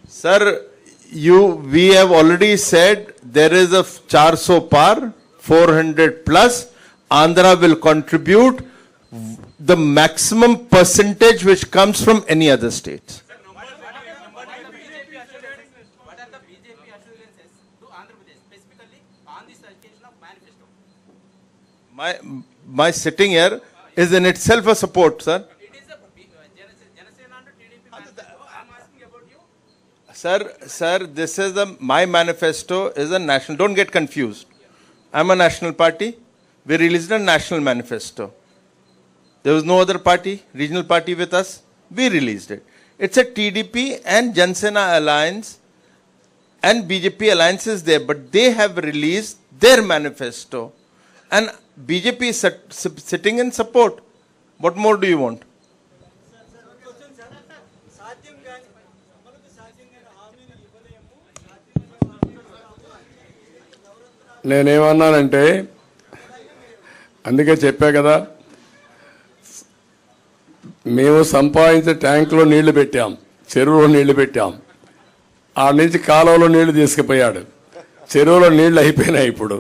Sir, we have already said there is a 400 par, 400 plus. Andhra will contribute the maximum percentage which comes from any other state. What are the BJP assurances to Andhra Pradesh, specifically on this occasion of manifesto? My sitting here is in itself a support, sir. It is a Janasena and TDP manifesto. I am asking about you. Sir, this is my manifesto is a national. Don't get confused. I'm a national party. We released a national manifesto. There was no other party, regional party with us. We released it. It's a TDP and Janasena alliance and BJP alliance is there, but they have released their manifesto. And BJP is sitting in support. What more do you want? నేనేమన్నానంటే అందుకే చెప్పా కదా, మేము సంపాదించే ట్యాంకులో నీళ్లు పెట్టాం, చెరువులో నీళ్లు పెట్టాం, ఆ నుంచి కాలువలో నీళ్లు తీసుకుపోయాడు, చెరువులో నీళ్లు అయిపోయినాయి ఇప్పుడు.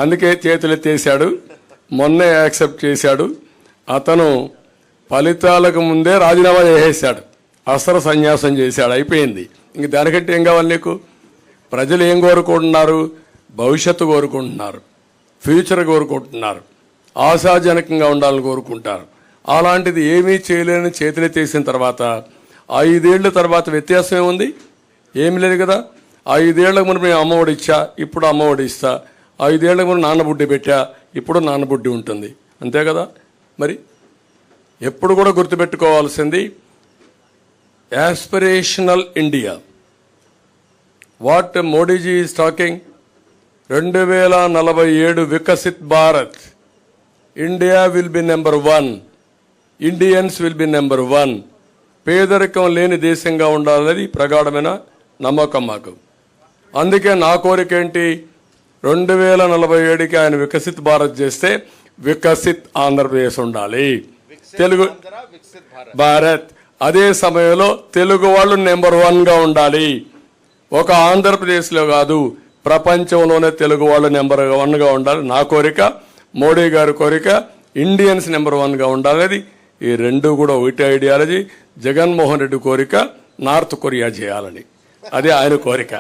అందుకే చేతులు ఎత్తేసాడు, మొన్నే యాక్సెప్ట్ చేశాడు. అతను ఫలితాలకు ముందే రాజీనామా చేసేసాడు, అస్త్ర సన్యాసం చేశాడు, అయిపోయింది. ఇంక దానికంటే ఏం కావాలి నీకు? ప్రజలు ఏం కోరుకుంటున్నారు? భవిష్యత్తు కోరుకుంటున్నారు, ఫ్యూచర్ కోరుకుంటున్నారు, ఆశాజనకంగా ఉండాలని కోరుకుంటారు. అలాంటిది ఏమీ చేయలేని చేతులెత్తేసిన తర్వాత 5 ఏళ్ల తర్వాత వ్యత్యాసం ఏముంది? ఏమి లేదు కదా. 5 ఏళ్లకు ముందు మేము అమ్మఒడి ఇచ్చా, ఇప్పుడు అమ్మఒడి ఇస్తా. 5 ఏళ్లకు ముందు నాన్నబుడ్డి పెట్టా, ఇప్పుడు నాన్నబుడ్డి ఉంటుంది, అంతే కదా. మరి ఎప్పుడు కూడా గుర్తుపెట్టుకోవాల్సింది aspirational India. What Modiji is talking, 2047 Viksit Bharat, India will be number 1, Indians will be number 1. పేదరికం లేని దేశంగా ఉండాలనేది ప్రగాఢమైన నమ్మకం మాకు. అందుకే నా కోరిక ఏంటి, 2047కి ఆయన వికసిత్ భారత్ చేస్తే వికసిత్ ఆంధ్రప్రదేశ్ ఉండాలి, తెలుగు భారత్. అదే సమయంలో తెలుగు వాళ్ళు నెంబర్ 1గా ఉండాలి. ఒక ఆంధ్రప్రదేశ్లో కాదు, ప్రపంచంలోనే తెలుగు వాళ్ళు నెంబర్ 1గా ఉండాలి. నా కోరిక, మోడీ గారి కోరిక, ఇండియన్స్ నెంబర్ 1గా ఉండాలనేది. ఈ రెండు కూడా ఒకటి ఐడియాలజీ. జగన్మోహన్ రెడ్డి కోరిక నార్త్ కొరియా చేయాలని, అదే ఆయన కోరిక.